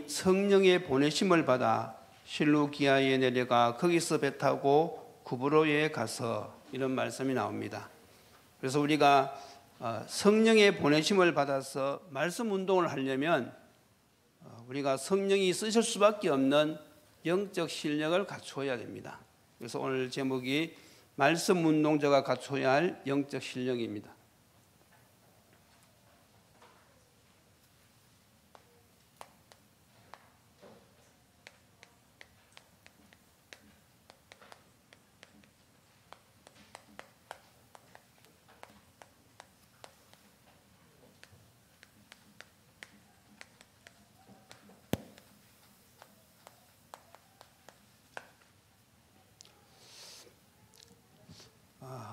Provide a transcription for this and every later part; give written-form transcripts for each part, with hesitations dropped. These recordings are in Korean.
성령의 보내심을 받아 실루기아에 내려가 거기서 배 타고 구브로에 가서, 이런 말씀이 나옵니다. 그래서 우리가 성령의 보내심을 받아서 말씀 운동을 하려면 우리가 성령이 쓰실 수밖에 없는 영적 실력을 갖추어야 됩니다. 그래서 오늘 제목이 말씀 운동자가 갖춰야 할 영적 실력입니다.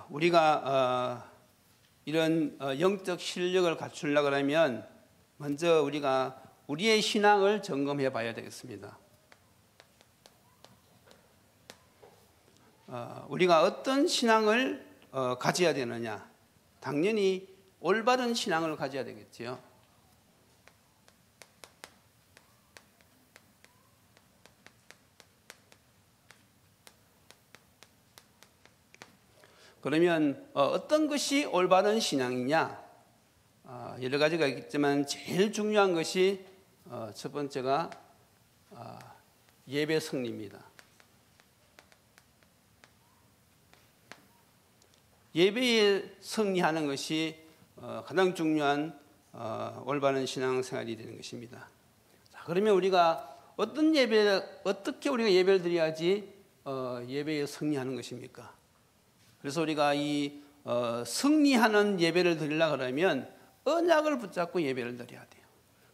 우리가 이런 영적 실력을 갖추려고 하면 먼저 우리가 우리의 신앙을 점검해 봐야 되겠습니다. 우리가 어떤 신앙을 가져야 되느냐? 당연히 올바른 신앙을 가져야 되겠지요. 그러면 어떤 것이 올바른 신앙이냐? 여러 가지가 있겠지만 제일 중요한 것이 첫 번째가 예배 승리입니다. 예배에 승리하는 것이 가장 중요한 올바른 신앙생활이 되는 것입니다. 자, 그러면 우리가 어떻게 우리가 예배를 드려야지 예배에 승리하는 것입니까? 그래서 우리가 이 승리하는 예배를 드리려고 그러면 언약을 붙잡고 예배를 드려야 돼요.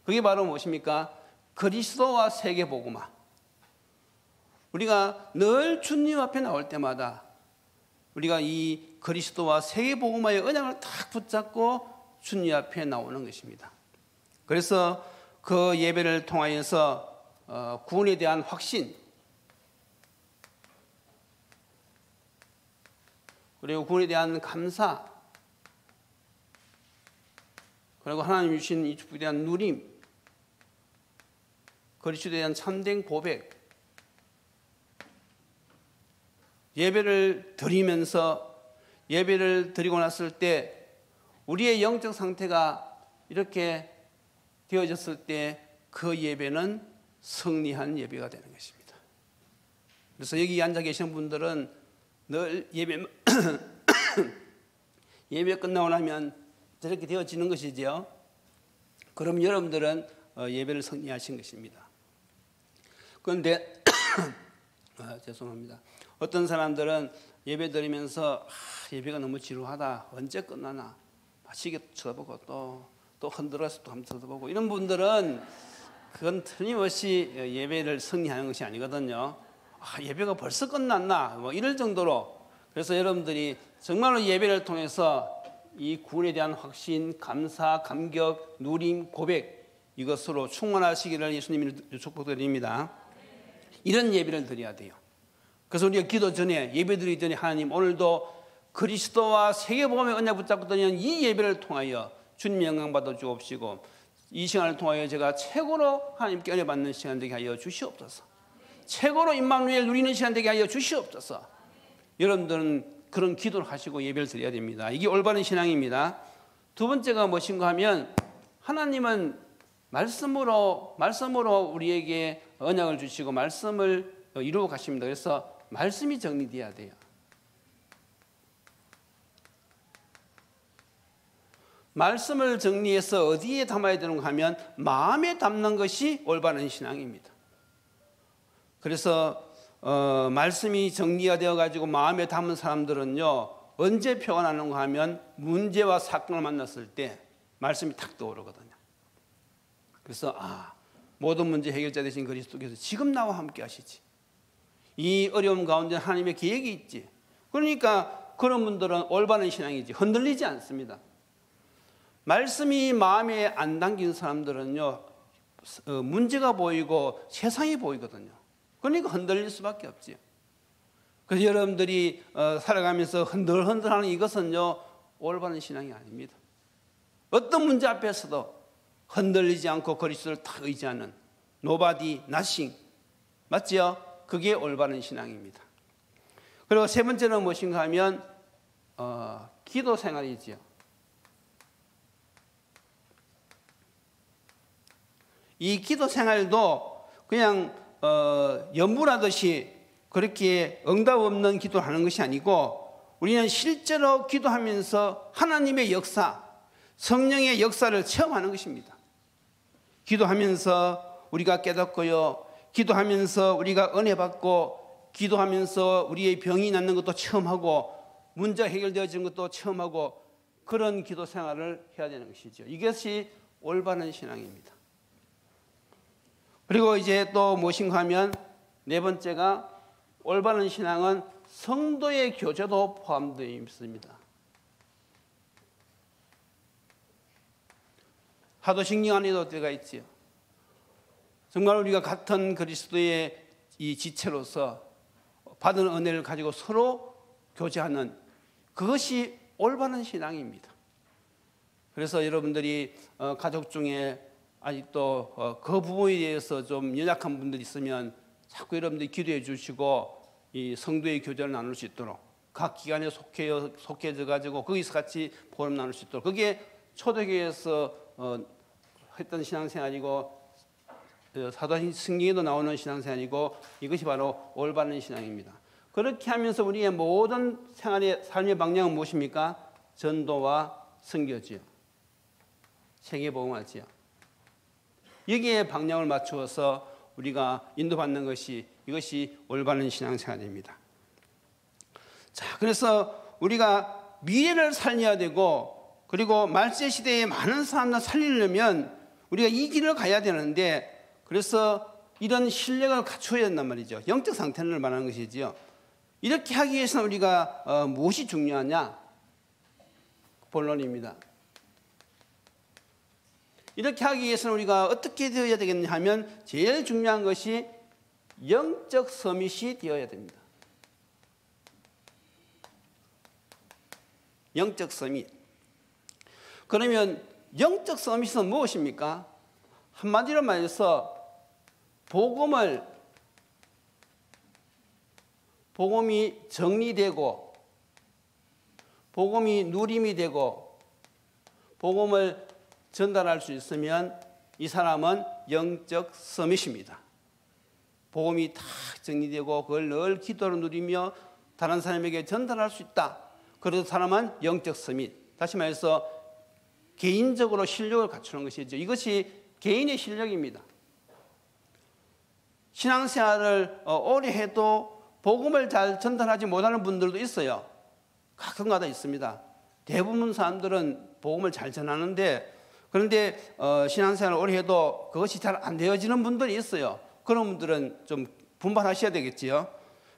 그게 바로 무엇입니까? 그리스도와 세계복음화. 우리가 늘 주님 앞에 나올 때마다 우리가 이 그리스도와 세계복음화의 언약을 딱 붙잡고 주님 앞에 나오는 것입니다. 그래서 그 예배를 통하여서 구원에 대한 확신, 그리고 구원에 대한 감사, 그리고 하나님 주신 이 축복에 대한 누림, 그리스도에 대한 참된 고백, 예배를 드리면서 예배를 드리고 났을 때 우리의 영적 상태가 이렇게 되어졌을 때 그 예배는 승리한 예배가 되는 것입니다. 그래서 여기 앉아 계신 분들은 늘 예배 끝나고 나면 저렇게 되어지는 것이죠. 그럼 여러분들은 예배를 승리하신 것입니다. 그런데 죄송합니다. 어떤 사람들은 예배 드리면서 예배가 너무 지루하다, 언제 끝나나, 시계 쳐다보고 또 흔들어서 또 한번 쳐다보고, 이런 분들은 그건 틀림없이 예배를 승리하는 것이 아니거든요. 예배가 벌써 끝났나, 뭐 이럴 정도로. 그래서 여러분들이 정말로 예배를 통해서 이 구원에 대한 확신, 감사, 감격, 누림, 고백, 이것으로 충만하시기를 예수님이 축복드립니다. 이런 예배를 드려야 돼요. 그래서 우리가 기도 전에, 예배 드리기 전에 하나님, 오늘도 그리스도와 세계복음의 언약 붙잡고 드리는 이 예배를 통하여 주님 영광 받아 주옵시고, 이 시간을 통하여 제가 최고로 하나님께 은혜 받는 시간 되게 하여 주시옵소서. 최고로 임마누엘 누리는 시간 되게 하여 주시옵소서. 여러분들은 그런 기도를 하시고 예배를 드려야 됩니다. 이게 올바른 신앙입니다. 두 번째가 무엇인가 하면, 하나님은 말씀으로 우리에게 언약을 주시고 말씀을 이루어 가십니다. 그래서 말씀이 정리돼야 돼요. 말씀을 정리해서 어디에 담아야 되는가 하면 마음에 담는 것이 올바른 신앙입니다. 그래서 말씀이 정리가 되어가지고 마음에 담은 사람들은요, 언제 표가 나는가 하면 문제와 사건을 만났을 때 말씀이 탁 떠오르거든요. 그래서 모든 문제 해결자 되신 그리스도께서 지금 나와 함께 하시지, 이 어려움 가운데 하나님의 계획이 있지. 그러니까 그런 분들은 올바른 신앙이지, 흔들리지 않습니다. 말씀이 마음에 안 담긴 사람들은요, 문제가 보이고 세상이 보이거든요. 그러니까 흔들릴 수밖에 없지요. 그래서 여러분들이 살아가면서 흔들흔들하는 이것은요, 올바른 신앙이 아닙니다. 어떤 문제 앞에서도 흔들리지 않고 그리스도를 딱 의지하는 nobody, nothing. 맞죠? 그게 올바른 신앙입니다. 그리고 세 번째는 무엇인가 하면 기도 생활이지요. 이 기도 생활도 그냥 연불하듯이 그렇게 응답 없는 기도를 하는 것이 아니고 우리는 실제로 기도하면서 하나님의 역사, 성령의 역사를 체험하는 것입니다. 기도하면서 우리가 깨닫고요. 기도하면서 우리가 은혜 받고, 기도하면서 우리의 병이 낫는 것도 체험하고, 문제 해결되어지는 것도 체험하고, 그런 기도 생활을 해야 되는 것이죠. 이것이 올바른 신앙입니다. 그리고 이제 또 무엇인가 하면 네 번째가 올바른 신앙은 성도의 교제도 포함되어 있습니다. 하도 신경 안 해도 때가 있지요. 정말 우리가 같은 그리스도의 이 지체로서 받은 은혜를 가지고 서로 교제하는 그것이 올바른 신앙입니다. 그래서 여러분들이 가족 중에 아직도 그 부분에 대해서 좀 연약한 분들이 있으면 자꾸 여러분들이 기도해 주시고 이 성도의 교제를 나눌 수 있도록 각 기관에 속해져 가지고 거기서 같이 보름 나눌 수 있도록 그게 초대교회에서 했던 신앙생활이고 사도신경에도 나오는 신앙생활이고 이것이 바로 올바른 신앙입니다. 그렇게 하면서 우리의 모든 생활의 삶의 방향은 무엇입니까? 전도와 선교지요. 세계복음화지요. 여기에 방향을 맞추어서 우리가 인도받는 것이 이것이 올바른 신앙생활입니다. 자, 그래서 우리가 미래를 살려야 되고 그리고 말세 시대에 많은 사람들 살리려면 우리가 이 길을 가야 되는데 그래서 이런 실력을 갖춰야 된단 말이죠. 영적 상태를 말하는 것이지요. 이렇게 하기 위해서는 우리가 무엇이 중요하냐? 본론입니다. 이렇게 하기 위해서는 우리가 어떻게 되어야 되겠냐 하면 제일 중요한 것이 영적 서밋이 되어야 됩니다. 영적 서밋. 그러면 영적 서밋은 무엇입니까? 한마디로 말해서 복음이 정리되고 복음이 누림이 되고 복음을 전달할 수 있으면 이 사람은 영적 서밋입니다. 복음이 다 정리되고 그걸 늘 기도로 누리며 다른 사람에게 전달할 수 있다. 그래서 사람은 영적 서밋. 다시 말해서 개인적으로 실력을 갖추는 것이죠. 이것이 개인의 실력입니다. 신앙생활을 오래 해도 복음을 잘 전달하지 못하는 분들도 있어요. 가끔가다 있습니다. 대부분 사람들은 복음을 잘 전하는데 그런데 신앙생활을 오래 해도 그것이 잘 안 되어지는 분들이 있어요. 그런 분들은 좀 분발하셔야 되겠지요.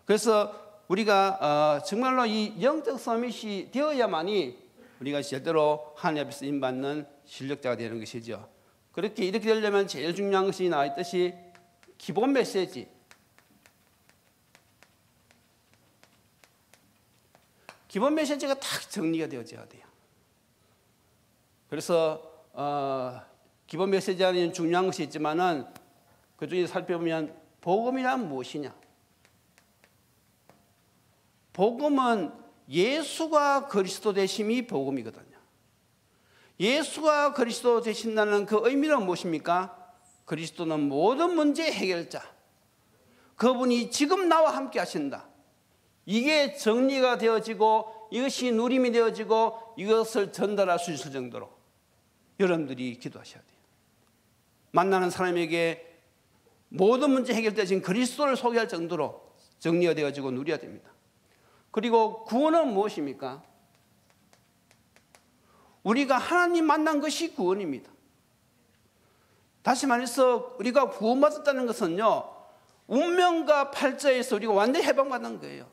그래서 우리가 정말로 이 영적 서밋이 되어야만이 우리가 제대로 하나님 앞에 쓰임받는 실력자가 되는 것이죠. 이렇게 되려면 제일 중요한 것이 나와 있듯이 기본 메시지. 기본 메시지가 딱 정리가 되어져야 돼요. 그래서 기본 메시지 안에는 중요한 것이 있지만은 그 중에 살펴보면 복음이란 무엇이냐? 복음은 예수가 그리스도 되심이 복음이거든요. 예수가 그리스도 되신다는 그 의미는 무엇입니까? 그리스도는 모든 문제의 해결자. 그분이 지금 나와 함께 하신다. 이게 정리가 되어지고 이것이 누림이 되어지고 이것을 전달할 수 있을 정도로 여러분들이 기도하셔야 돼요. 만나는 사람에게 모든 문제 해결되신 그리스도를 소개할 정도로 정리가 되어지고 누려야 됩니다. 그리고 구원은 무엇입니까? 우리가 하나님 만난 것이 구원입니다. 다시 말해서 우리가 구원받았다는 것은요, 운명과 팔자에서 우리가 완전히 해방받는 거예요.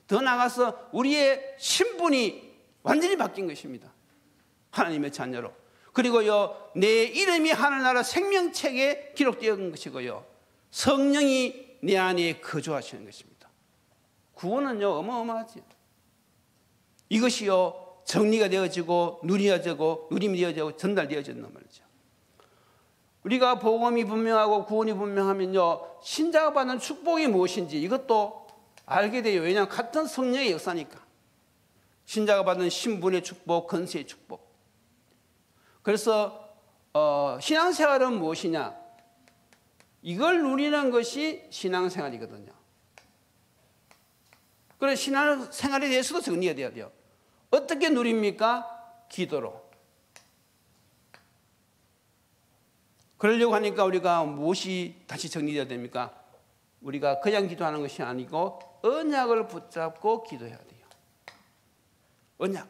더 나아가서 우리의 신분이 완전히 바뀐 것입니다. 하나님의 자녀로. 그리고요, 내 이름이 하늘나라 생명책에 기록되어 있는 것이고요, 성령이 내 안에 거주하시는 것입니다. 구원은요, 어마어마하죠. 이것이요, 정리가 되어지고 누림이 되어지고 전달되어진단 말이죠. 우리가 복음이 분명하고 구원이 분명하면요, 신자가 받는 축복이 무엇인지 이것도 알게 돼요. 왜냐하면 같은 성령의 역사니까. 신자가 받는 신분의 축복, 권세의 축복. 그래서 신앙생활은 무엇이냐? 이걸 누리는 것이 신앙생활이거든요. 그래서 신앙생활에 대해서도 정리가 돼야 돼요. 어떻게 누립니까? 기도로. 그러려고 하니까 우리가 무엇이 다시 정리되어야 됩니까? 우리가 그냥 기도하는 것이 아니고 언약을 붙잡고 기도해야 돼요. 언약.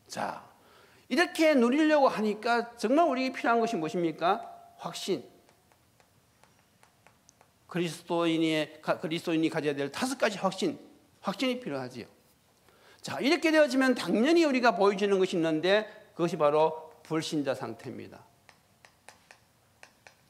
자, 이렇게 누리려고 하니까 정말 우리에게 필요한 것이 무엇입니까? 확신. 그리스도인이 가져야 될 5가지 확신이 필요하지요. 자, 이렇게 되어지면 당연히 우리가 보여지는 것이 있는데 그것이 바로 불신자 상태입니다.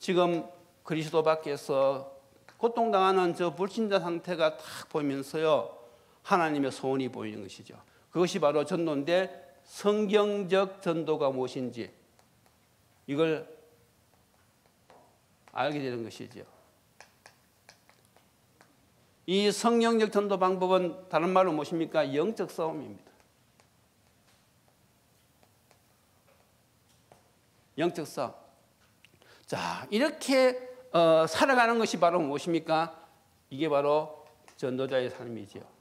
지금 그리스도 밖에서 고통당하는 저 불신자 상태가 딱 보이면서요, 하나님의 소원이 보이는 것이죠. 그것이 바로 전도인데 성경적 전도가 무엇인지 이걸 알게 되는 것이죠. 이 성경적 전도 방법은 다른 말로 무엇입니까? 영적 싸움입니다. 영적 싸움. 자, 이렇게 살아가는 것이 바로 무엇입니까? 이게 바로 전도자의 삶이지요.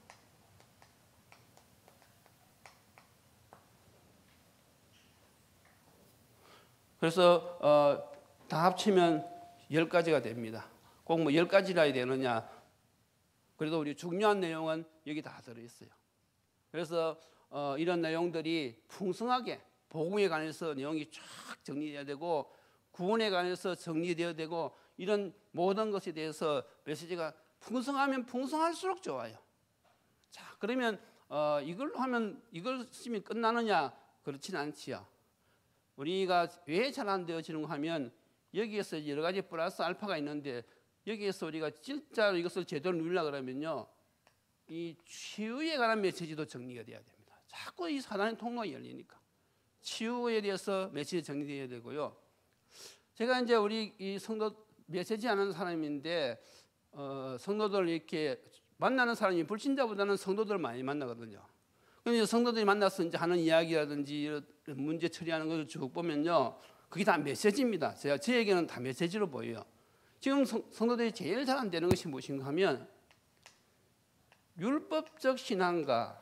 그래서 다 합치면 10가지가 됩니다. 꼭 뭐 10가지라 해야 되느냐? 그래도 우리 중요한 내용은 여기 다 들어있어요. 그래서 이런 내용들이 풍성하게 복음에 관해서 내용이 쫙 정리돼야 되고 구원에 관해서 정리되어야 되고 이런 모든 것에 대해서 메시지가 풍성하면 풍성할수록 좋아요. 자, 그러면 이걸로 하면 이걸 쓰면 끝나느냐? 그렇지는 않지요. 우리가 왜 잘 안 되어지는가 하면 여기에서 여러 가지 플러스 알파가 있는데 여기에서 우리가 진짜로 이것을 제대로 누리려고 그러면요, 이 치유에 관한 메시지도 정리가 돼야 됩니다. 자꾸 이 사단의 통로가 열리니까 치유에 대해서 메시지 정리돼야 되고요. 제가 이제 우리 이 성도 메시지 하는 사람인데 성도들 이렇게 만나는 사람이 불신자보다는 성도들을 많이 만나거든요. 그런데 성도들이 만나서 이제 하는 이야기라든지 문제 처리하는 것을 쭉 보면요, 그게 다 메시지입니다. 저에게는 다 메시지로 보여요. 지금 성도들이 제일 잘 안 되는 것이 무엇인가 하면 율법적 신앙과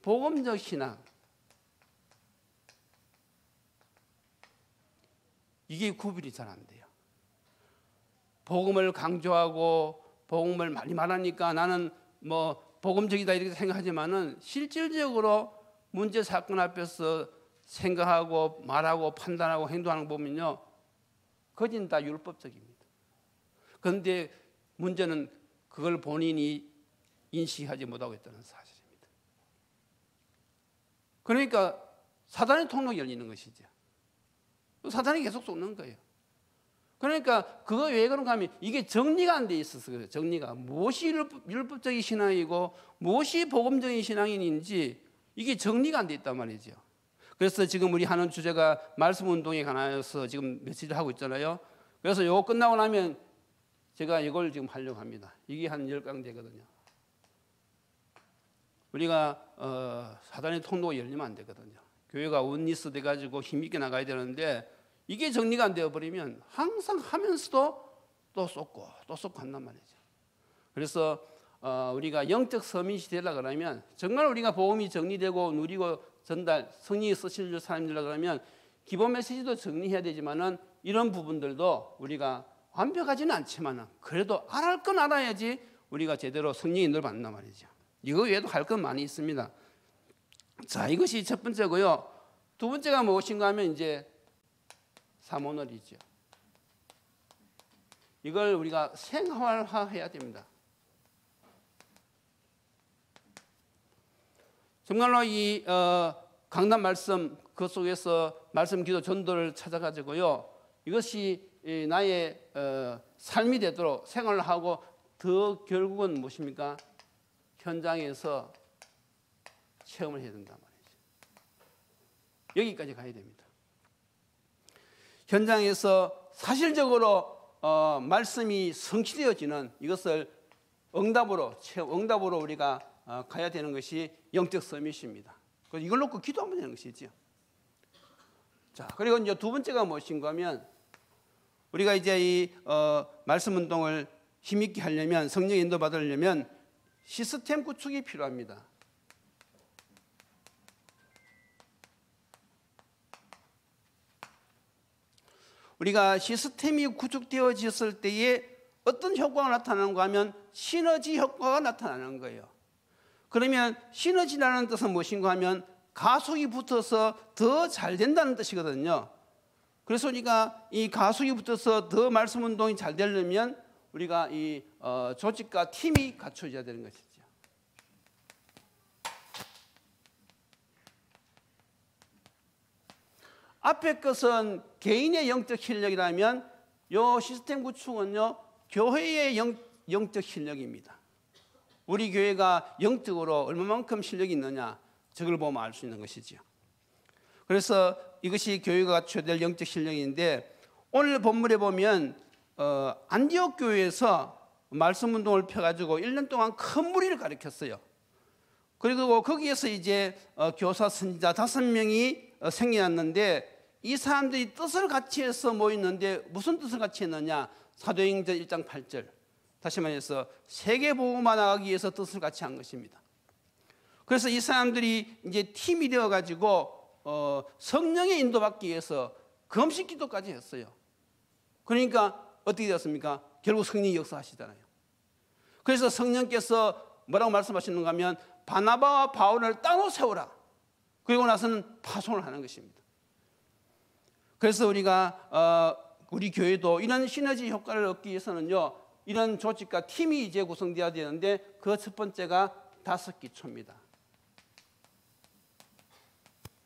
복음적 신앙, 이게 구별이 잘 안 돼요. 복음을 강조하고 복음을 많이 말하니까 나는 뭐 복음적이다 이렇게 생각하지만은 실질적으로 문제 사건 앞에서 생각하고 말하고 판단하고 행동하는 거 보면요, 그건 다 율법적입니다. 그런데 문제는 그걸 본인이 인식하지 못하고 있다는 사실입니다. 그러니까 사단의 통로가 열리는 것이죠. 사단이 계속 쏟는 거예요. 그러니까 그거 왜 그런가 하면 이게 정리가 안 돼 있어서 그래요. 정리가 무엇이 율법적인 신앙이고 무엇이 복음적인 신앙인지 이게 정리가 안 돼 있단 말이죠. 그래서 지금 우리 하는 주제가 말씀 운동에 관하여서 지금 메시지를 하고 있잖아요. 그래서 이거 끝나고 나면 제가 이걸 지금 하려고 합니다. 이게 한 10강제거든요. 우리가 사단의 통로가 열리면 안 되거든요. 교회가 원리스 돼가지고 힘있게 나가야 되는데 이게 정리가 안 되어버리면 항상 하면서도 또 쏟고 또 쏟고 한단 말이죠. 그래서 우리가 영적 서밋이 되려고 그러면 정말 우리가 복음이 정리되고 누리고 전달, 성령이 쓰실 사람들이라 그러면 기본 메시지도 정리해야 되지만은 이런 부분들도 우리가 완벽하지는 않지만은 그래도 알할 건 알아야지 우리가 제대로 성령의 인도를 받는단 말이죠. 이거 외에도 할 건 많이 있습니다. 자, 이것이 첫 번째고요. 두 번째가 무엇인가 하면 이제 사모놀이죠. 이걸 우리가 생활화해야 됩니다. 정말로 이 강단 말씀 그 속에서 말씀 기도 전도를 찾아가지고요, 이것이 나의 삶이 되도록 생활을 하고 더 결국은 무엇입니까? 현장에서 체험을 해야 된단 말이죠. 여기까지 가야 됩니다. 현장에서 사실적으로 말씀이 성취되어지는 이것을 응답으로 우리가 가야 되는 것이 영적 서밋입니다. 그래서 이걸 놓고 기도하면 되는 것이죠. 자, 그리고 이제 두 번째가 무엇인가 하면 우리가 이제 이 말씀 운동을 힘있게 하려면, 성령 인도 받으려면 시스템 구축이 필요합니다. 우리가 시스템이 구축되어졌을 때에 어떤 효과가 나타나는가 하면 시너지 효과가 나타나는 거예요. 그러면 시너지라는 뜻은 무엇인가 하면 가속이 붙어서 더 잘 된다는 뜻이거든요. 그래서 우리가 이 가속이 붙어서 더 말씀 운동이 잘 되려면 우리가 이 조직과 팀이 갖춰져야 되는 것이죠. 앞에 것은 개인의 영적 실력이라면 이 시스템 구축은요, 교회의 영적 실력입니다. 우리 교회가 영적으로 얼마만큼 실력이 있느냐, 저걸 보면 알 수 있는 것이죠. 그래서 이것이 교회가 갖춰야 될 영적 실력인데, 오늘 본문에 보면 안디옥 교회에서 말씀 운동을 펴가지고 1년 동안 큰 무리를 가르쳤어요. 그리고 거기에서 이제 교사 선지자 5명이 생겨났는데, 이 사람들이 뜻을 같이 해서 모였는데 무슨 뜻을 같이 했느냐? 사도행전 1장 8절. 다시 말해서 세계복음화 나가기 위해서 뜻을 같이 한 것입니다. 그래서 이 사람들이 이제 팀이 되어가지고 성령의 인도받기 위해서 금식 기도까지 했어요. 그러니까 어떻게 되었습니까? 결국 성령이 역사하시잖아요. 그래서 성령께서 뭐라고 말씀하시는가 하면 바나바와 바울을 따로 세우라. 그리고 나서는 파송을 하는 것입니다. 그래서 우리 교회도 이런 시너지 효과를 얻기 위해서는요, 이런 조직과 팀이 이제 구성되어야 되는데, 그 첫 번째가 5기초입니다.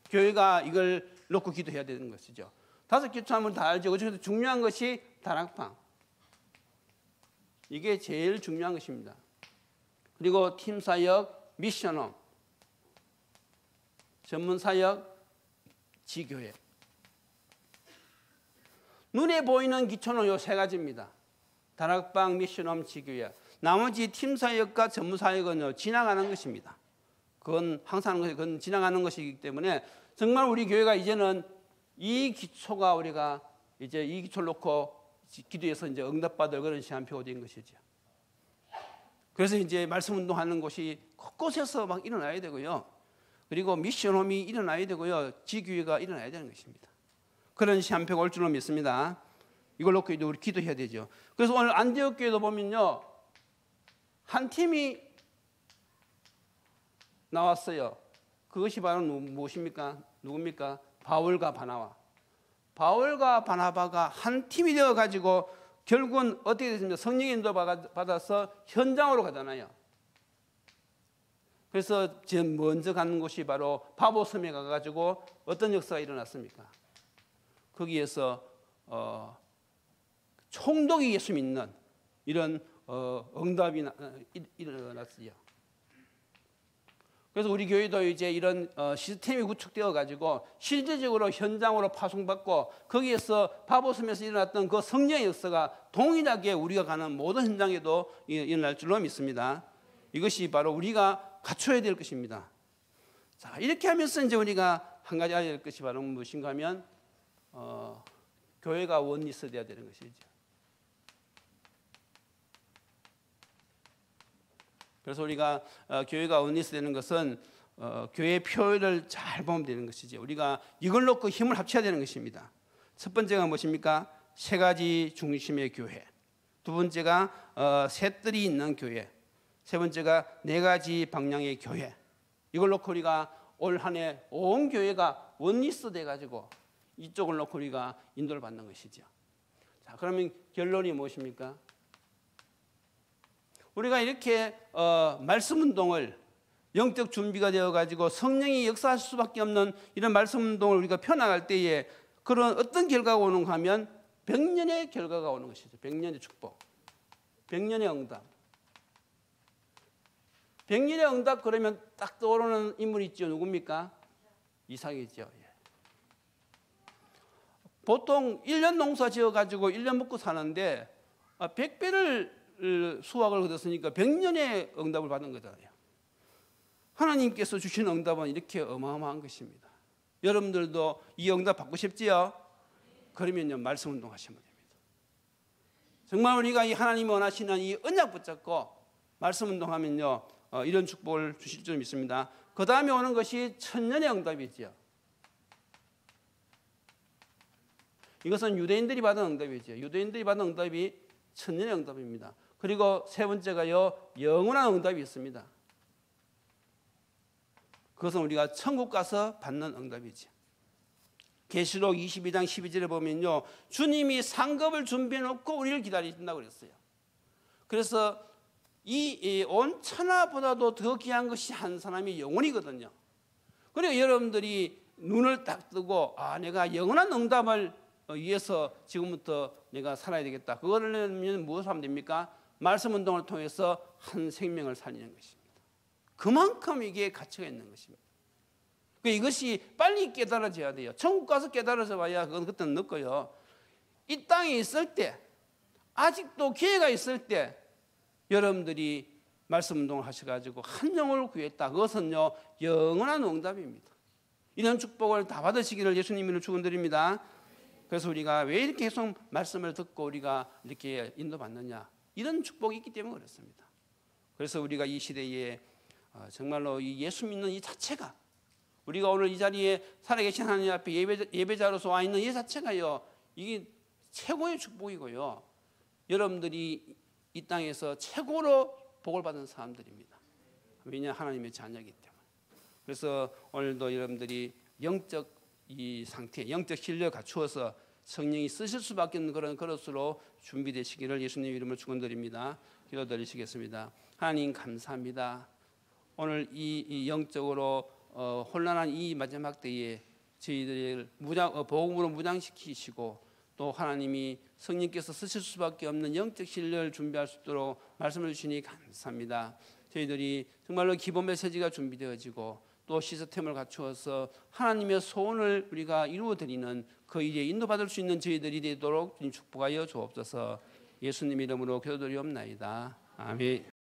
교회가 이걸 놓고 기도해야 되는 것이죠. 5기초 하면 다 알죠. 그중에서 중요한 것이 다락방. 이게 제일 중요한 것입니다. 그리고 팀사역, 미션홈, 전문사역, 지교회. 눈에 보이는 기초는 이 3가지입니다. 다락방, 미션홈, 지교회. 나머지 팀사역과 전문사역은 지나가는 것입니다. 그건 항상 하는 것이, 그건 지나가는 것이기 때문에 정말 우리 교회가 이제는 이 기초가 우리가 이제 이 기초를 놓고 기도해서 이제 응답받을 그런 시간표가 된 것이죠. 그래서 이제 말씀 운동하는 곳이 곳곳에서 막 일어나야 되고요. 그리고 미션홈이 일어나야 되고요. 지교회가 일어나야 되는 것입니다. 그런 시한표가 올 줄로 믿습니다. 이걸 놓고 우리 기도해야 되죠. 그래서 오늘 안디옥 교회도 보면요, 한 팀이 나왔어요. 그것이 바로 무엇입니까? 누굽니까? 바울과 바나바. 바울과 바나바가 한 팀이 되어가지고 결국은 어떻게 됐습니까? 성령의 인도 받아서 현장으로 가잖아요. 그래서 지금 먼저 가는 곳이 바로 바보섬에 가가지고 어떤 역사가 일어났습니까? 거기에서 총독이 예수 믿는 이런 응답이 일어났어요. 그래서 우리 교회도 이제 이런 시스템이 구축되어 가지고 실제적으로 현장으로 파송받고 거기에서 바보섬에서 일어났던 그 성령의 역사가 동일하게 우리가 가는 모든 현장에도 일어날 줄로 믿습니다. 이것이 바로 우리가 갖춰야 될 것입니다. 자, 이렇게 하면서 이제 우리가 한 가지 알아야 될 것이 바로 무엇인가 하면 교회가 원리스 되어야 되는 것이죠. 그래서 우리가 교회가 원리스 되는 것은 교회의 표현을 잘 보면 되는 것이죠. 우리가 이걸 놓고 힘을 합쳐야 되는 것입니다. 첫 번째가 무엇입니까? 3가지 중심의 교회. 두 번째가 셋들이 있는 교회. 세 번째가 4가지 방향의 교회. 이걸 놓고 우리가 올 한 해 온 교회가 원리스 돼가지고 이쪽을 놓고 우리가 인도를 받는 것이죠. 자, 그러면 결론이 무엇입니까? 우리가 이렇게 말씀 운동을 영적 준비가 되어가지고 성령이 역사하실 수밖에 없는 이런 말씀 운동을 우리가 펴나갈 때에 그런 어떤 결과가 오는가 하면 100년의 결과가 오는 것이죠. 100년의 축복, 100년의 응답. 100년의 응답 그러면 딱 떠오르는 인물이 있죠. 누굽니까? 이삭이죠. 보통 1년 농사 지어가지고 1년 먹고 사는데 100배를 수확을 얻었으니까 100년의 응답을 받은 거잖아요. 하나님께서 주신 응답은 이렇게 어마어마한 것입니다. 여러분들도 이 응답 받고 싶지요? 그러면요, 말씀 운동하시면 됩니다. 정말 우리가 이 하나님이 원하시는 이 언약 붙잡고 말씀 운동하면요, 이런 축복을 주실 줄 믿습니다. 그 다음에 오는 것이 천년의 응답이지요. 이것은 유대인들이 받은 응답이죠. 유대인들이 받은 응답이 천년의 응답입니다. 그리고 세 번째가요, 영원한 응답이 있습니다. 그것은 우리가 천국 가서 받는 응답이죠. 계시록 22장 12절에 보면요, 주님이 상급을 준비해 놓고 우리를 기다리신다고 그랬어요. 그래서 이 온 천하보다도 더 귀한 것이 한 사람이 영혼이거든요. 그리고 여러분들이 눈을 딱 뜨고 내가 영원한 응답을 위해서 지금부터 내가 살아야 되겠다. 그거를 무엇을 하면 됩니까? 말씀 운동을 통해서 한 생명을 살리는 것입니다. 그만큼 이게 가치가 있는 것입니다. 이것이 빨리 깨달아져야 돼요. 천국 가서 깨달아져 봐야 그건 그때는 늦고요. 이 땅에 있을 때, 아직도 기회가 있을 때 여러분들이 말씀 운동을 하셔가지고 한 영혼을 구했다. 그것은요, 영원한 응답입니다. 이런 축복을 다 받으시기를 예수님으로 축원드립니다. 그래서 우리가 왜 이렇게 계속 말씀을 듣고 우리가 이렇게 인도받느냐, 이런 축복이 있기 때문에 그렇습니다. 그래서 우리가 이 시대에 정말로 이 예수 믿는 이 자체가, 우리가 오늘 이 자리에 살아계신 하나님 앞에 예배자로서 와 있는 이 자체가요, 이게 최고의 축복이고요, 여러분들이 이 땅에서 최고로 복을 받은 사람들입니다. 왜냐, 하나님의 자녀이기 때문에. 그래서 오늘도 여러분들이 영적 이 상태, 영적 실력을 갖추어서 성령이 쓰실 수밖에 없는 그런 그릇으로 준비되시기를 예수님 이름으로 축원드립니다. 기도드리시겠습니다. 하나님 감사합니다. 오늘 이 영적으로 혼란한 이 마지막 때에 저희들을 복음으로 무장시키시고, 또 하나님이 성령께서 쓰실 수밖에 없는 영적 신뢰를 준비할 수 있도록 말씀을 주시니 감사합니다. 저희들이 정말로 기본 메시지가 준비되어지고 또 시스템을 갖추어서 하나님의 소원을 우리가 이루어드리는 그 일에 인도받을 수 있는 저희들이 되도록 축복하여 주옵소서. 예수님 이름으로 기도드리옵나이다. 아멘.